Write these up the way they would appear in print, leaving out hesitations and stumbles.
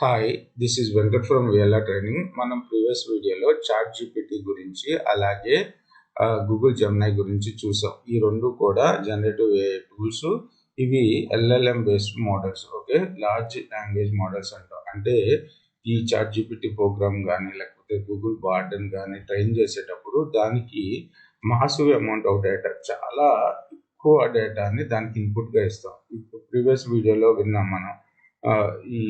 Hi, this is Venkat from VLR training. మనం previous వీడియోలో chat GPT గురించి అలాగే గూగుల్ జెమినీ గురించి చూసాం. ఈ రెండు కూడా జనరేటివ్ ఏఐ టూల్స్. ఇవి LLM based models. Okay, large language models అంటాం. అంటే ఈ చాట్ జీపీటీ ప్రోగ్రామ్ కానీ లేకపోతే గూగుల్ బార్డన్ కానీ ట్రైన్ చేసేటప్పుడు దానికి మాసివ్ అమౌంట్ ఆఫ్ డేటా, చాలా ఎక్కువ డేటాని దానికి ఇన్పుట్గా ఇస్తాం. ఇప్పుడు ప్రీవియస్ వీడియోలో విన్నాం మనం. ఈ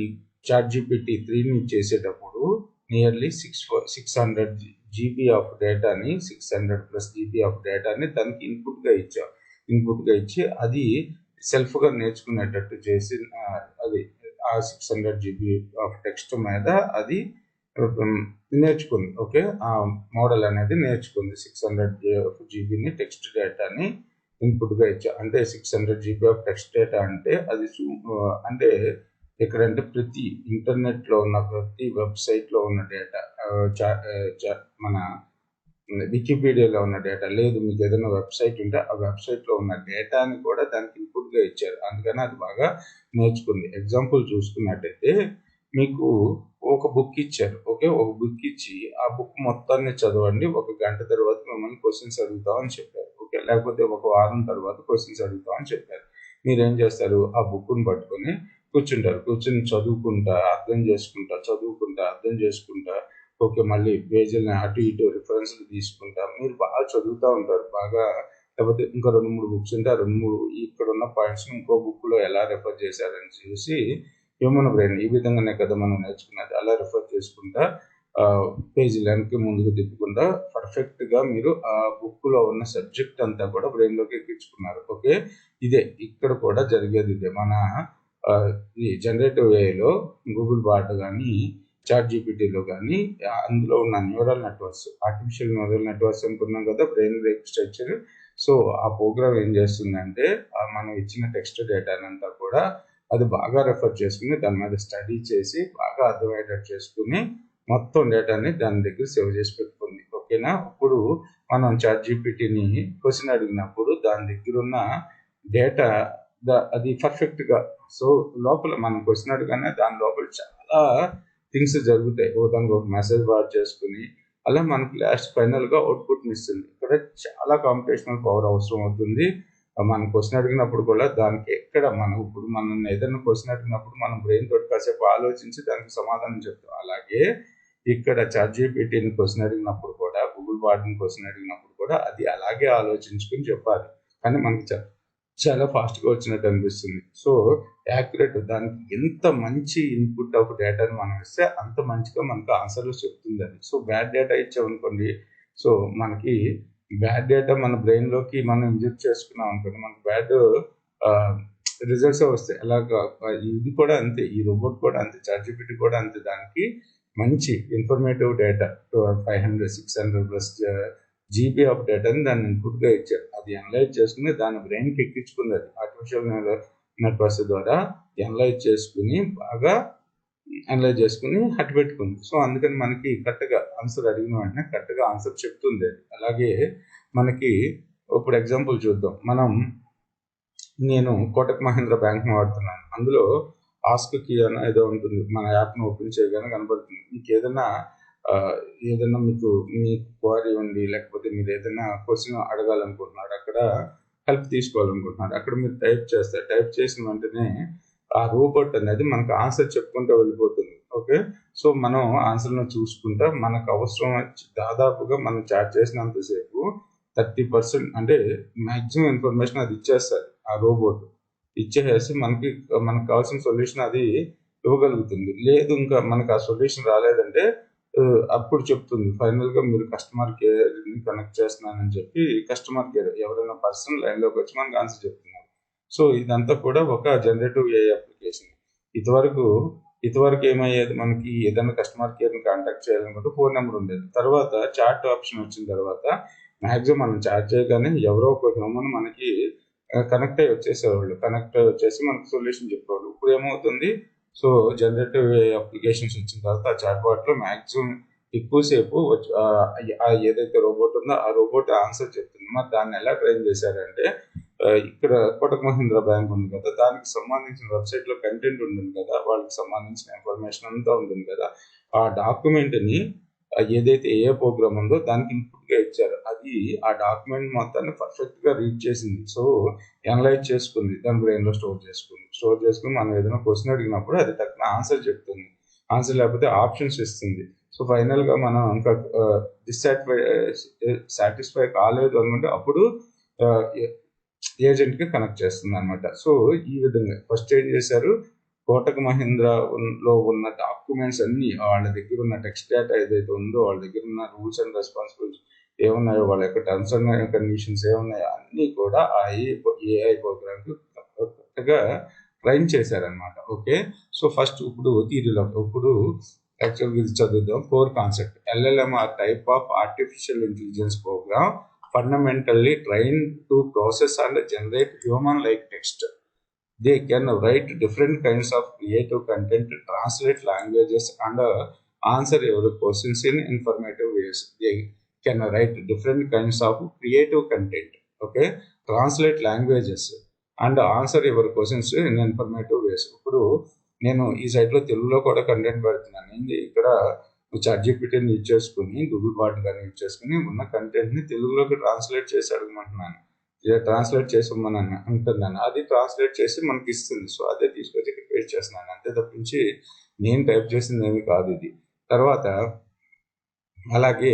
చాట్ జీపీటీ 3ని చేసేటప్పుడు నియర్లీ 600 జీబీ ఆఫ్ డేటాని 600+ జీబీ ఆఫ్ డేటాని దానికి ఇన్పుట్గా ఇచ్చి అది సెల్ఫ్గా నేర్చుకునేటట్టు చేసి అది ఆ 600 జీబీ ఆఫ్ టెక్స్ట్ మీద అది నేర్చుకుంది. ఓకే, ఆ మోడల్ అనేది నేర్చుకుంది. 600 జీబీని టెక్స్ట్ డేటాని ఇన్పుట్గా ఇచ్చా. అంటే 600 జీబీ ఆఫ్ టెక్స్ట్ డేటా అంటే అది అంటే ఎక్కడంటే ప్రతి ఇంటర్నెట్లో ఉన్న ప్రతి వెబ్సైట్లో ఉన్న డేటా, మన వికీపీడియాలో ఉన్న డేటా లేదు, మీకు ఏదైనా వెబ్సైట్ ఉంటే ఆ వెబ్సైట్లో ఉన్న డేటాని కూడా దానికి ఇన్పుట్గా ఇచ్చారు. అందుకని అది బాగా నేర్చుకుంది. ఎగ్జాంపుల్ చూసుకున్నట్టయితే మీకు ఒక బుక్ ఇచ్చారు. ఓకే, ఒక బుక్ ఇచ్చి ఆ బుక్ మొత్తాన్ని చదవండి, 1 గంట తర్వాత మిమ్మల్ని క్వశ్చన్స్ అడుగుతామని చెప్పారు. ఓకే, లేకపోతే 1 వారం తర్వాత క్వశ్చన్స్ అడుగుతామని చెప్పారు. మీరేం చేస్తారు? ఆ బుక్ని పట్టుకొని కూర్చుని చదువుకుంటా అర్థం చేసుకుంటా ఓకే, మళ్ళీ పేజీలని అటు ఇటు రిఫరెన్స్లు తీసుకుంటా మీరు బాగా చదువుతూ ఉంటారు. బాగా లేకపోతే ఇంకా 2-3 బుక్స్ ఉంటే ఆ 2-3 ఇక్కడ ఉన్న పాయింట్స్ని ఇంకో బుక్లో ఎలా రెఫర్ చేశారని చూసి హ్యూమన్ బ్రెయిన్ ఈ విధంగానే కదా మనం నేర్చుకున్నది. అలా రెఫర్ చేసుకుంటా పేజీలు వెనక్కి ముందుకు తిప్పుకుంటా పర్ఫెక్ట్గా మీరు ఆ బుక్లో ఉన్న సబ్జెక్ట్ అంతా కూడా బ్రెయిన్లోకి ఎక్కించుకున్నారు. ఓకే, ఇదే ఇక్కడ కూడా జరిగేది ఇదే. మన ఈ జనరేటివ్ ఏఐలో గూగుల్ బార్డ్ కానీ చాట్ జీపీటీలో కానీ అందులో ఉన్న neural networks, artificial neural networks అనుకున్నాం కదా, బ్రెయిన్ స్ట్రక్చర్. సో ఆ ప్రోగ్రామ్ ఏం చేస్తుందంటే మనం ఇచ్చిన టెక్స్ట్ డేటానంతా కూడా అది బాగా రెఫర్ చేసుకుని దాని మీద స్టడీ చేసి బాగా అర్థమయ్యేటట్టు చేసుకుని మొత్తం డేటాని దాని దగ్గర సేవ్ చేసి పెట్టుకుంది. ఓకేనా? ఇప్పుడు మనం చాట్ జీపీటీని క్వశ్చన్ అడిగినప్పుడు దాని దగ్గర ఉన్న డేటా అది పర్ఫెక్ట్గా, సో లోపల మనం క్వశ్చన్ అడగానే దాని లోపల చాలా థింగ్స్ జరుగుతాయి. దానికి ఒక మెసేజ్ పాస్ చేసుకుని అలా మనకి లాస్ట్ ఫైనల్గా అవుట్పుట్ని ఇస్తుంది. ఇక్కడ చాలా కాంపిటేషనల్ పవర్ అవసరం అవుతుంది. మనం క్వశ్చన్ అడిగినప్పుడు కూడా దానికి ఇప్పుడు మనం ఏదైనా క్వశ్చన్ అడిగినప్పుడు మనం బ్రెయిన్ తోటి కాసేపు ఆలోచించి దానికి సమాధానం చెప్తాం. అలాగే ఇక్కడ చాట్ జీపీటీని క్వశ్చన్ అడిగినప్పుడు కూడా, గూగుల్ బార్డ్ని క్వశ్చన్ అడిగినప్పుడు కూడా అది అలాగే ఆలోచించుకుని చెప్పాలి. కానీ మనకి చాలా ఫాస్ట్గా వచ్చినట్టు అనిపిస్తుంది. సో యాక్యురేట్, దానికి ఎంత మంచి ఇన్పుట్ ఆఫ్ డేటాని మనం ఇస్తే అంత మంచిగా మనకు ఆన్సర్లు చెప్తుంది అది. సో బ్యాడ్ డేటా ఇచ్చామనుకోండి, సో మనకి బ్యాడ్ డేటా మన బ్రెయిన్లోకి మనం ఇంజెక్ట్ చేసుకున్నాం అనుకోండి, మనకు బ్యాడ్ రిజల్ట్స్ వస్తాయి. అలాగా ఇది కూడా అంతే, ఈ రోబోట్ కూడా అంతే, చాట్ జీపీటీ కూడా అంతే. దానికి మంచి ఇన్ఫర్మేటివ్ డేటా 500-600+ జీబీ ఆఫ్ డేటాని దాన్ని ఇన్పుట్గా ఇచ్చారు. అది అనలైజ్ చేసుకుని దాని బ్రెయిన్కి ఎక్కించుకుంది. అది ఆర్టిఫిషియల్ నెట్వర్క్స్ ద్వారా అనలైజ్ చేసుకుని హట్ పెట్టుకుంది. సో అందుకని మనకి కరెక్ట్గా ఆన్సర్ అడిగిన వెంటనే కరెక్ట్గా ఆన్సర్ చెప్తుంది అది. అలాగే మనకి ఇప్పుడు ఎగ్జాంపుల్ చూద్దాం. నేను కోటక్ మహీంద్రా బ్యాంక్ని వాడుతున్నాను. అందులో ఆస్క్ కీ అని ఏదో ఉంటుంది. మన యాప్ను ఓపెన్ చేయగానే కనబడుతుంది. మీకు ఏదైనా మీకు క్వరీ ఉండి, లేకపోతే మీరు ఏదైనా క్వశ్చన్ అడగాలనుకుంటున్నారు, అక్కడ హెల్ప్ తీసుకోవాలనుకుంటున్నారు, అక్కడ మీరు టైప్ చేసిన వెంటనే ఆ రోబోట్ అనేది మనకు ఆన్సర్ చెప్పుకుంటూ వెళ్ళిపోతుంది. ఓకే, సో మనం ఆన్సర్ను చూసుకుంటా మనకు అవసరం దాదాపుగా మనం చాట్ చేసినంతసేపు 30% అంటే మ్యాక్సిమం ఇన్ఫర్మేషన్ అది ఇచ్చేస్తుంది. ఆ రోబోట్ ఇచ్చేసి మనకు కావాల్సిన సొల్యూషన్ అది ఇవ్వగలుగుతుంది. లేదు ఇంకా మనకు ఆ సొల్యూషన్ రాలేదంటే అప్పుడు చెప్తుంది ఫైనల్గా మీరు కస్టమర్ కేర్ని కనెక్ట్ చేస్తున్నానని చెప్పి కస్టమర్ కేర్ ఎవరైనా పర్సన్ లైన్లోకి వచ్చి మనకు ఆన్సర్ చెప్తున్నారు. సో ఇదంతా కూడా ఒక జనరేటివ్ ఏఐ అప్లికేషన్. ఇదివరకు ఏమయ్యేది, మనకి ఏదైనా కస్టమర్ కేర్ని కాంటాక్ట్ చేయాలనుకుంటే ఫోన్ నెంబర్ ఉండేది. తర్వాత చాట్ ఆప్షన్ వచ్చిన తర్వాత మ్యాక్సిమం మనం చాట్ చేయగానే ఎవరో ఒక హ్యూమన్ మనకి కనెక్ట్ అయ్యి వచ్చేసి మనకు సొల్యూషన్ చెప్పేవాళ్ళు. ఇప్పుడు ఏమవుతుంది, సో జనరేటివ్ అప్లికేషన్స్ వచ్చిన తర్వాత ఆ చాట్ బాట్లో మ్యాక్సిమం ఎక్కువసేపు ఏదైతే రోబోట్ ఉందో ఆ రోబోట్ ఆన్సర్ చెప్తుంది. మరి దాన్ని ఎలా ట్రైన్ చేశారంటే ఇక్కడ కోటక్ మహీంద్రా బ్యాంక్ ఉంది కదా, దానికి సంబంధించిన వెబ్సైట్లో కంటెంట్ ఉంటుంది కదా, వాళ్ళకి సంబంధించిన ఇన్ఫర్మేషన్ అంతా ఉంటుంది కదా, ఆ డాక్యుమెంట్ని ఏదైతే ఏ ప్రోగ్రామ్ ఉందో దానికి ఇన్పుట్గా ఇచ్చారు. అది ఆ డాక్యుమెంట్ మొత్తాన్ని పర్ఫెక్ట్గా రీడ్ చేసింది. సో అనలైజ్ చేసుకుంది, దాని బ్రెయిన్లో స్టోర్ చేసుకుని మనం ఏదైనా క్వశ్చన్ అడిగినప్పుడు అది తక్కువ ఆన్సర్ చెప్తుంది. ఆన్సర్ లేకపోతే ఆప్షన్స్ ఇస్తుంది. సో ఫైనల్గా మనం ఇంకా సాటిస్ఫై కాలేదు అనుకుంటే అప్పుడు ఏజెంట్కి కనెక్ట్ చేస్తుంది అనమాట. సో ఈ విధంగా ఫస్ట్ ఏం చేశారు, కోటక్ మహీంద్రాలో ఉన్న డాక్యుమెంట్స్ అన్ని, వాళ్ళ దగ్గర ఉన్న టెక్స్ట్ డేటా ఏదైతే ఉందో, వాళ్ళ దగ్గర ఉన్న రూల్స్ అండ్ రెస్పాన్సిబిలిటీస్ ఏమున్నాయో, వాళ్ళ యొక్క టర్మ్స్ అండ్ కండిషన్స్ ఏమున్నాయో అన్నీ కూడా ఆ ఏఐ ప్రోగ్రామ్కి కరెక్ట్గా ట్రైన్ చేశారనమాట. ఓకే, సో ఫస్ట్ ఇప్పుడు థియరీలో ఇప్పుడు యాక్చువల్గా ఇది చదువుదాం. Core concept. LLM are type of artificial intelligence program fundamentally trained to process and generate human-like text. They can write different kinds of creative content, translate languages, and answer your questions in informative ways. They can write different kinds of creative content, okay, translate languages, and answer your questions in informative ways. ఇప్పుడు నేను ఈ సైట్లో తెలుగులో కూడా content పెడుతున్నాను. ఇక్కడ ChatGPTని use చేసుకుని, Google bat కానీ యూజ్ చేసుకుని ఉన్న కంటెంట్ని తెలుగులోకి ట్రాన్స్లేట్ చేసి అడగమంటున్నాను, ట్రాన్స్లేట్ చేసి అంటున్నాను. అది ట్రాన్స్లేట్ చేసి మనకి ఇస్తుంది. సో అదే తీసుకొచ్చి ఇక్కడ పేస్ట్ చేస్తున్నాను, అంతే తప్పించి నేను టైప్ చేసింది ఏమి కాదు ఇది. తర్వాత అలాగే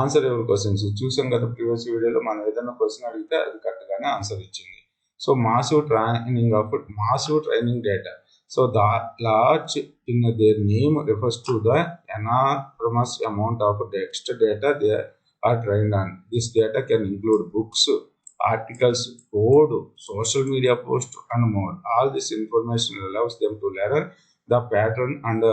ఆన్సర్ ఎవరి క్వశ్చన్స్ చూసాం కదా ప్రీవియస్ వీడియోలో, మనం ఏదైనా క్వశ్చన్ అడిగితే అది కరెక్ట్గానే ఆన్సర్ ఇచ్చింది. So massive training data. So the large in their name refers to the enormous amount of text data they are trained on. This data can include books, articles, code, social media posts, and more. All this information allows them to learn the pattern and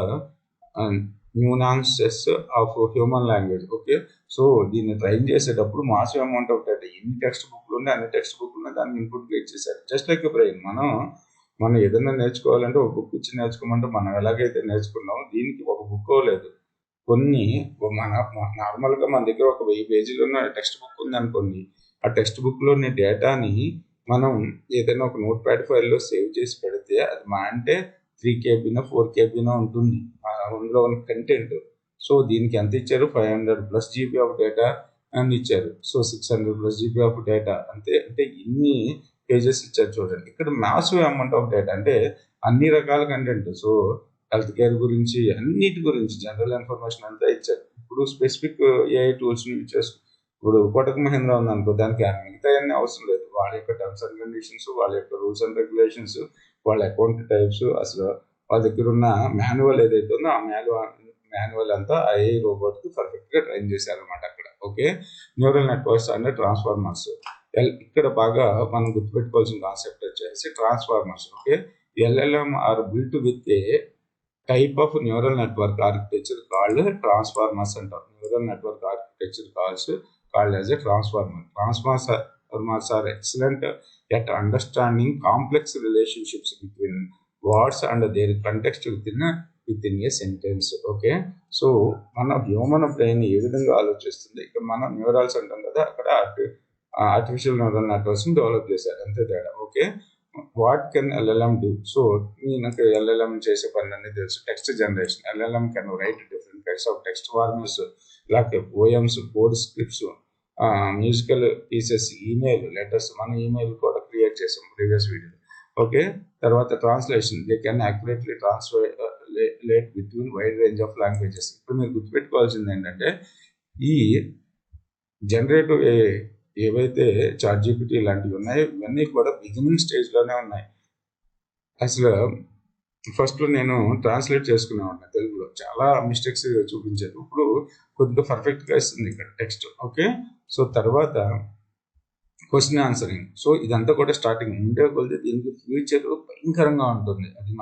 nuances of human language. Okay, so దీన్ని train చేసేటప్పుడు massive amount of data, ఎన్ని text బుక్లు ఉన్నాయి అన్ని text బుక్లు ఉన్నాయి దాన్ని ఇన్పుట్గా ఇచ్చేసారు. జస్ట్ లైక్ బ్రెయిన్, మనం ఏదైనా నేర్చుకోవాలంటే ఒక బుక్ ఇచ్చి నేర్చుకోమంటే మనం ఎలాగైతే నేర్చుకున్నామో దీనికి ఒక బుక్ లేదు. కొన్ని నార్మల్గా మన దగ్గర ఒక 1000 పేజీలు ఉన్న టెక్స్ట్ బుక్ ఉంది అనుకోండి, ఆ టెక్స్ట్ బుక్లోని డేటాని మనం ఏదైనా ఒక నోట్ ప్యాడ్ ఫైల్లో సేవ్ చేసి పెడితే అది మా అంటే 3 KBనో 4 KBనో ఉంటుంది అందులో ఉన్న కంటెంట్. సో దీనికి ఎంత ఇచ్చారు, 500+ GB ఆఫ్ డేటా అని ఇచ్చారు. సో 600+ GB ఆఫ్ డేటా అంతే. అంటే ఇన్ని పేజెస్ ఇచ్చారు చూడండి. ఇక్కడ మ్యాసివ్ అమౌంట్ ఆఫ్ డేటా అంటే అన్ని రకాల కంటెంట్. సో హెల్త్ కేర్ గురించి, అన్నిటి గురించి జనరల్ ఇన్ఫర్మేషన్ అంతా ఇచ్చారు. ఇప్పుడు స్పెసిఫిక్ AI టూల్స్ని యూజ్ చేసుకు, ఇప్పుడు కోటక్ మహీంద్రా ఉందనుకో, దానికి మిగతా అన్నీ అవసరం లేదు. వాళ్ళ యొక్క టర్మ్స్ అండ్ కండిషన్స్, వాళ్ళ యొక్క రూల్స్ అండ్ రెగ్యులేషన్స్, వాళ్ళ అకౌంట్ టైప్స్, అసలు వాళ్ళ దగ్గర ఉన్న మాన్యువల్ ఏదైతే ఉందో ఆ మాన్యువల్ అంతా AI రోబోట్కి పర్ఫెక్ట్గా ట్రైన్ చేశారనమాట అక్కడ. Okay, neural networks and transformers. ఇక్కడ బాగా మనం గుర్తుపెట్టుకోవాల్సిన కాన్సెప్ట్ వచ్చేసి transformers. Okay, LLM are built with a type of neural network architecture called transformers అంటారు. Neural network architecture called as a transformers are excellent at understanding complex relationships between words and their context within a sentence. Okay, so మన human brain ఏ విధంగా ఆలోచిస్తుంది, ఇక్కడ మనం న్యూరల్స్ అంటాం కదా, అక్కడ ఆర్టిఫిషియల్ న్యూరల్ నెట్వర్క్స్ని డెవలప్ చేశారు, అంతే తేడా. Okay, what can LLM do? So నాకు LLM చేసే పని అన్నీ తెలుసు. Text generation. LLM can write different kinds of text farmers like poems, code scripts, musical pieces, email, letters. మనం ఈమెయిల్ కూడా క్రియేట్ చేసాం ప్రీవియస్ వీడియో. ఓకే, తర్వాత translation. They can accurately translate between wide range of languages. ఇప్పుడు మీరు గుర్తుపెట్టుకోవాల్సింది ఏంటంటే ఈ generative ఏవైతే ChatGPT ఇలాంటివి ఉన్నాయో ఇవన్నీ కూడా బిగినింగ్ స్టేజ్లోనే ఉన్నాయి. అసలు ఫస్ట్లో నేను ట్రాన్స్లేట్ చేసుకునేవాడిని తెలుగులో, చాలా మిస్టేక్స్ చూపించారు. ఇప్పుడు కొద్దిగా పర్ఫెక్ట్గా ఇస్తుంది ఇక్కడ టెక్స్ట్. ఓకే, సో తర్వాత క్వశ్చన్ ఆన్సరింగ్. సో ఇదంతా కూడా స్టార్టింగ్ ఉండే కొద్ది దీనికి ఫ్యూచర్ భయంకరంగా ఉంటుంది. అది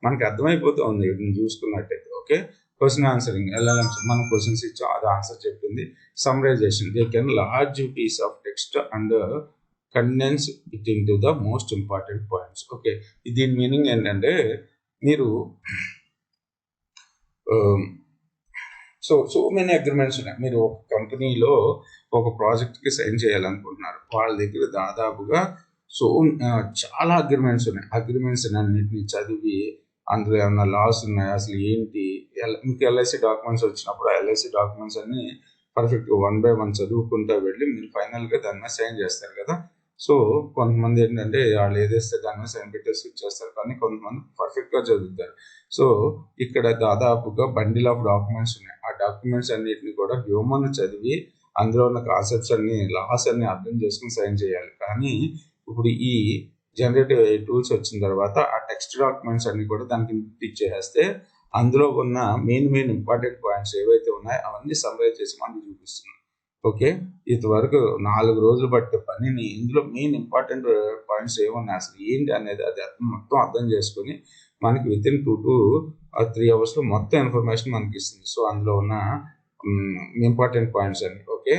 మనకి అర్థమైపోతూ ఉంది వీటిని చూసుకున్నట్టయితే. Okay, question answering. LLMs మనం క్వశ్చన్స్ ఇచ్చాం, అది ఆన్సర్ చెప్పింది. Summarization. They can large piece of text and condense it into the most important points. Okay, దీని మీనింగ్ ఏంటంటే మీరు సో మెనీ అగ్రిమెంట్స్ ఉన్నాయి. మీరు ఒక కంపెనీలో ఒక ప్రాజెక్ట్కి సైన్ చేయాలనుకుంటున్నారు, వాళ్ళ దగ్గర దాదాపుగా సో చాలా అగ్రిమెంట్స్ ఉన్నాయి. అగ్రిమెంట్స్ అన్నింటినీ చదివి అందులో ఏమన్నా లాస్ ఉన్నాయి, అసలు ఏంటి, మీకు ఎల్ఐసి డాక్యుమెంట్స్ వచ్చినప్పుడు ఆ ఎల్ఐసి డాక్యుమెంట్స్ అన్ని పర్ఫెక్ట్గా 1 by 1 చదువుకుంటూ వెళ్ళి మీరు ఫైనల్గా దాని మీద సైన్ చేస్తారు కదా. సో కొంతమంది ఏంటంటే వాళ్ళు ఏదేస్తే దాని మీద సైన్ పెట్టేసి ఇచ్చేస్తారు, కానీ కొంతమంది పర్ఫెక్ట్గా చదువుతారు. సో ఇక్కడ దాదాపుగా బండిల్ ఆఫ్ డాక్యుమెంట్స్ ఉన్నాయి. ఆ డాక్యుమెంట్స్ అన్నిటిని కూడా హ్యూమన్ చదివి అందులో ఉన్న కాన్సెప్ట్స్ అన్ని, లాస్ అన్ని అర్థం చేసుకుని సైన్ చేయాలి. కానీ ఇప్పుడు ఈ జనరేటివ్ AI టూల్స్ వచ్చిన తర్వాత ఆ టెక్స్ట్ డాక్యుమెంట్స్ అన్ని కూడా దానికి టిక్ చేసేస్తే అందులో ఉన్న మెయిన్ ఇంపార్టెంట్ పాయింట్స్ ఏవైతే ఉన్నాయో అవన్నీ సమ్మరైజ్ చేసి మనకి చూపిస్తుంది. ఓకే, ఇంతవరకు 4 రోజులు పట్టే పనిని ఇందులో మెయిన్ ఇంపార్టెంట్ పాయింట్స్ ఏమున్నాయి, అసలు ఏంటి అనేది అది మొత్తం అర్థం చేసుకొని మనకి వితిన్ 2 to 3 అవర్స్లో మొత్తం ఇన్ఫర్మేషన్ మనకి ఇస్తుంది. సో అందులో ఉన్న ఇంపార్టెంట్ పాయింట్స్ అన్ని. ఓకే,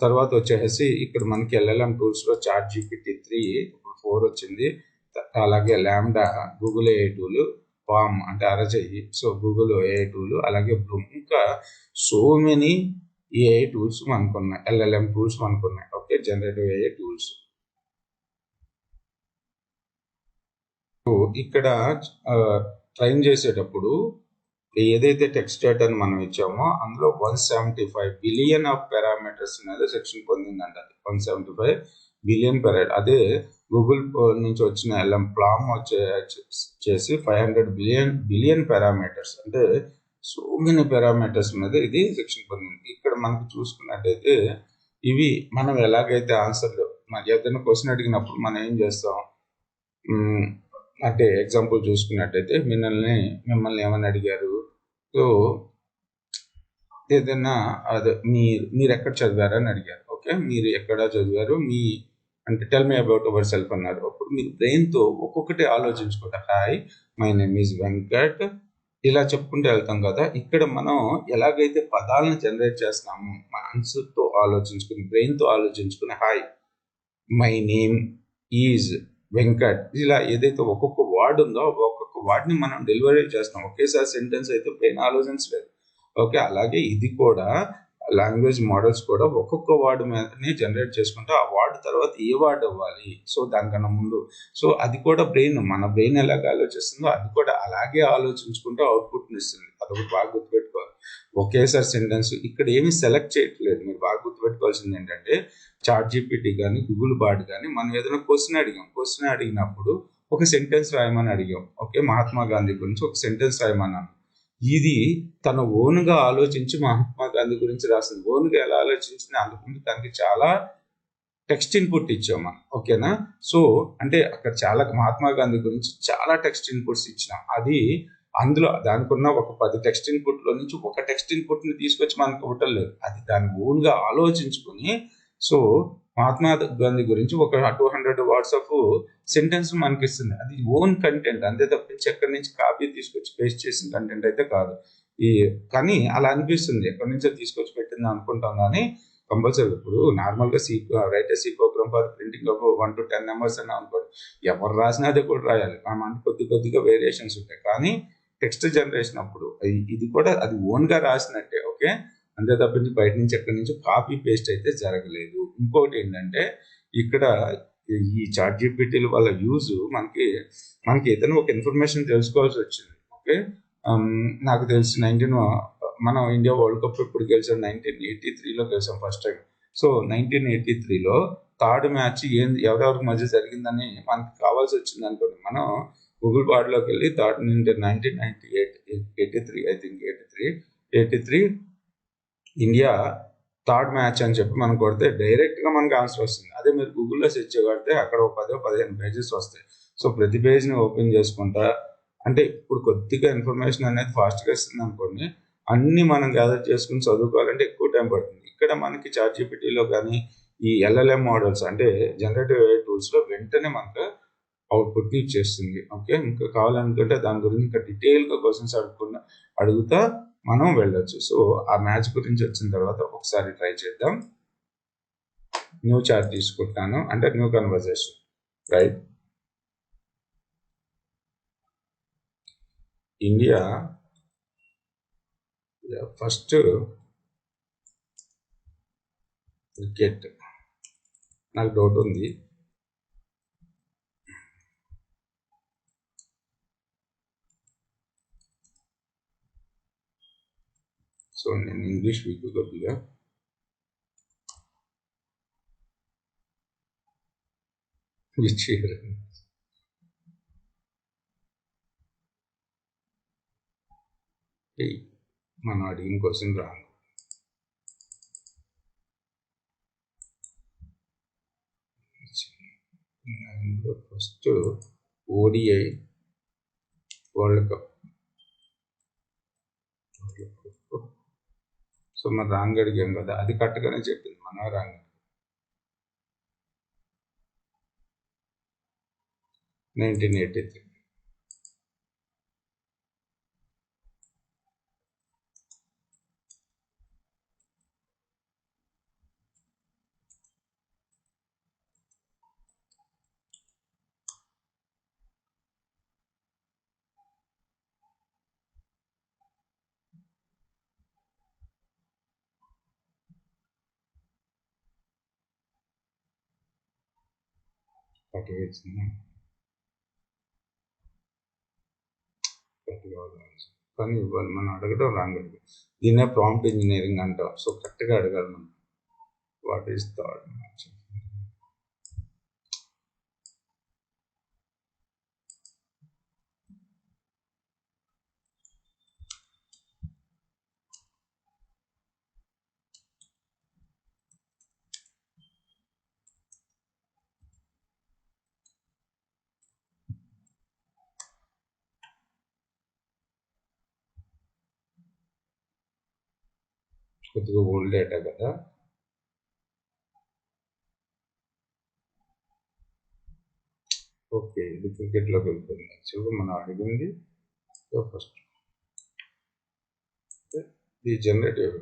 తర్వాత వచ్చేసి ఇక్కడ మనకి LLM టూల్స్లో ChatGPT 3 4 వచ్చింది. అలాగే ల్యాండా గూగుల్ AI టూల్, పామ్ అంటే అరచేయి, సో గూగుల్ AI టూల్, అలాగే బ్లూమ్, ఇంకా సో మెనీ AI టూల్స్ మనకున్నాయి, LLM టూల్స్ మనకున్నాయి. Okay, generative AI tools. ఇక్కడ ట్రైన్ చేసేటప్పుడు ఏదైతే టెక్స్ట్ డేటాను మనం ఇచ్చామో అందులో 175 బిలియన్ ఆఫ్ పారామీటర్స్ అనేది సెక్షన్ పొందిందంట. 175 బిలియన్ అదే గూగుల్ నుంచి వచ్చిన LM ప్లామ్ వచ్చేసి 500 బిలియన్ పారామీటర్స్, అంటే సో మెనీ పారామీటర్స్ మీద ఇది సెక్షన్ పొందింది. ఇక్కడ మనకు చూసుకున్నట్టయితే ఇవి మనం ఎలాగైతే ఆన్సర్లు మన ఏదైనా క్వశ్చన్ అడిగినప్పుడు మనం ఏం చేస్తాం, అంటే ఎగ్జాంపుల్ చూసుకున్నట్టయితే మిమ్మల్ని ఏమని అడిగారు, సో ఏదైనా అదే మీరు ఎక్కడ చదివారని అడిగారు. ఓకే, మీరు ఎక్కడ చదివారు, అంటే tell me about our self అన్నారు. అప్పుడు మీరు బ్రెయిన్తో ఒక్కొక్కటి ఆలోచించుకుంటా, hi my name is Venkat, ఇలా చెప్పుకుంటూ వెళ్తాం కదా. ఇక్కడ మనం ఎలాగైతే పదాలను జనరేట్ చేస్తున్నాము మనసుతో ఆలోచించుకుని, బ్రెయిన్తో ఆలోచించుకుని, hi my name is Venkat, ఇలా ఏదైతే ఒక్కొక్క వర్డ్ ఉందో ఒక్కొక్క వర్డ్ని మనం డెలివరీ చేస్తాం. ఒకేసారి సెంటెన్స్ అయితే బ్రెయిన్ ఆలోచించలేదు. ఓకే, అలాగే ఇది కూడా లాంగ్వేజ్ మోడల్స్ కూడా ఒక్కొక్క వర్డ్ మీదనే జనరేట్ చేసుకుంటే ఆ వర్డ్ తర్వాత ఏ వర్డ్ అవ్వాలి, సో దానికన్నా ముందు, సో అది కూడా మన బ్రెయిన్ ఎలాగ ఆలోచిస్తుందో అది కూడా అలాగే ఆలోచించుకుంటూ అవుట్పుట్ని ఇస్తుంది. అదొకటి బాగా గుర్తుపెట్టుకోవాలి. ఒకేసారి సెంటెన్స్ ఇక్కడ ఏమీ సెలెక్ట్ చేయట్లేదు. మీరు బాగా గుర్తుపెట్టుకోవాల్సింది ఏంటంటే ChatGPT కానీ గూగుల్ బాట్ కానీ మనం ఏదైనా క్వశ్చన్ అడిగినప్పుడు ఒక సెంటెన్స్ రాయమని అడిగాం. ఓకే, మహాత్మా గాంధీ గురించి ఒక సెంటెన్స్ రాయమన్నాను. ఇది తన ఓన్గా ఆలోచించి మహాత్మా గాంధీ గురించి రాసింది. ఓన్గా ఎలా ఆలోచించింది, అందుకుంటే దానికి చాలా టెక్స్ట్ ఇన్పుట్ ఇచ్చాం మనం. ఓకేనా, సో అంటే అక్కడ చాలా మహాత్మా గాంధీ గురించి చాలా టెక్స్ట్ ఇన్పుట్స్ ఇచ్చినాం. అది అందులో దానికి ఉన్న ఒక 10 టెక్స్ట్ ఇన్పుట్లో నుంచి ఒక టెక్స్ట్ ఇన్పుట్ని తీసుకొచ్చి మనకు ఇవ్వటం లేదు. అది దాని ఓన్గా ఆలోచించుకొని, సో మహాత్మా గాంధీ గురించి ఒక 200 వర్డ్స్ ఆఫ్ సెంటెన్స్ మనకి ఇస్తుంది. అది ఓన్ కంటెంట్ అంతే తప్పించి ఎక్కడి నుంచి కాపీ తీసుకొచ్చి పేస్ట్ చేసిన కంటెంట్ అయితే కాదు. కానీ అలా అనిపిస్తుంది, ఎక్కడి నుంచో తీసుకొచ్చి పెట్టింది అనుకుంటాం. కానీ కంపల్సరీ ఇప్పుడు నార్మల్గా write C program for printing of 1 to 10 numbers అని అనుకోండి, ఎవరు రాసినా అదే కూడా రాయాలి. అంటే కొద్దిగా వేరియేషన్స్ ఉంటాయి. కానీ టెక్స్ట్ జనరేషన్ అప్పుడు ఇది కూడా అది ఓన్గా రాసినట్టే. ఓకే, అంతే తప్పించి బయట నుంచి ఎక్కడి నుంచి కాపీ పేస్ట్ అయితే జరగలేదు. ఇంకోటి ఏంటంటే ఇక్కడ ఈ ChatGPT వల్ల యూజ్ మనకి ఏదైనా ఒక ఇన్ఫర్మేషన్ తెలుసుకోవాల్సి వచ్చింది. ఓకే, నాకు తెలిసి మనం ఇండియా వరల్డ్ కప్ ఇప్పుడు గెలిచాం, 1983లో గెలిచాం ఫస్ట్ టైం. సో 1983లో థర్డ్ మ్యాచ్ ఎవరెవరికి మధ్య జరిగిందని మనకి కావాల్సి వచ్చింది అనుకోండి, మనం గూగుల్ బార్డ్లోకి వెళ్ళి 1983 ఇండియా థర్డ్ మ్యాచ్ అని చెప్పి మనం కొడితే డైరెక్ట్గా మనకు ఆన్సర్ వస్తుంది. అదే మీరు గూగుల్లో సెర్చ్ కొడితే అక్కడ 10-15 పేజెస్ వస్తాయి. సో ప్రతి పేజ్ని ఓపెన్ చేసుకుంటా, అంటే ఇప్పుడు కొద్దిగా ఇన్ఫర్మేషన్ అనేది ఫాస్ట్గా ఇస్తుంది అనుకోండి, అన్నీ మనం గ్యాదర్ చేసుకుని చదువుకోవాలంటే ఎక్కువ టైం పడుతుంది. ఇక్కడ మనకి ChatGPTలో కానీ ఈ LLM మోడల్స్ అంటే జనరేటివ్ AI టూల్స్లో వెంటనే మనకు అవుట్పుట్ ఇచ్చేస్తుంది. ఓకే, ఇంకా కావాలనుకుంటే దాని గురించి ఇంకా డీటెయిల్గా క్వశ్చన్స్ అడుగుతా మనం వెళ్ళొచ్చు. సో ఆ మ్యాచ్ గురించి వచ్చిన తర్వాత ఒకసారి ట్రై చేద్దాం. న్యూ చాట్ తీసుకుంటాను, అంటే new conversation. Right, India first cricket, నాకు డౌట్ ఉంది. సో నేను ఇంగ్లీష్ వీక్ కొద్దిగా విచ్ ఇయర్ మనం అడిగిన question wrong. First ODI world cup. So మనం రాంగ్ అడిగాం కదా, అది కరెక్ట్గానే చెప్పింది, మనం రాంగ్. 1983. కానీ ఇవ్వాలి, మనం అడగడం రాంగ్ అడిగాం. దీన్నే ప్రాంప్ట్ ఇంజనీరింగ్ అంటాం. సో కరెక్ట్గా అడగాలి మనం. What is thought? కొద్దిగా ఓల్డ్ డేటా కదా. ఓకే, ఇది క్రికెట్లోకి వెళ్తుంది. యాక్చువల్గా మనం అడిగింది ఫస్ట్ ఇది జనరేటివ్,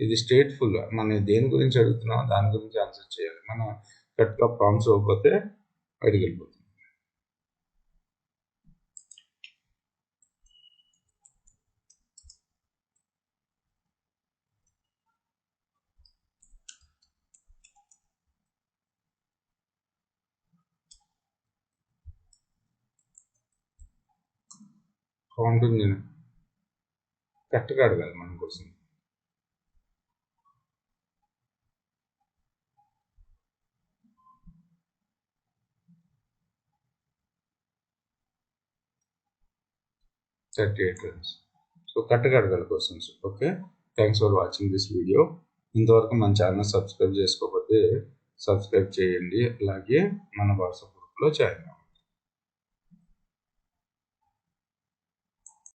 ఇది స్టేట్ఫుల్. మనం దేని గురించి అడుగుతున్నామో దాని గురించి ఆన్సర్ చేయాలి. మనం కరెక్ట్గా ప్రాంప్ట్స్ ఇవ్వకపోతే బయటికి వెళ్ళిపోతుంది. బాగుంటుంది, కరెక్ట్గా అడగాలి మన కోసం. runs. సో కరెక్ట్గా అడగాలి questions. Okay, thanks for watching this video. ఇంతవరకు మన ఛానల్ సబ్స్క్రైబ్ చేసుకోకపోతే సబ్స్క్రైబ్ చేయండి. అలాగే మన వాట్సాప్ గ్రూప్లో జాయిన్ అవ్వండి.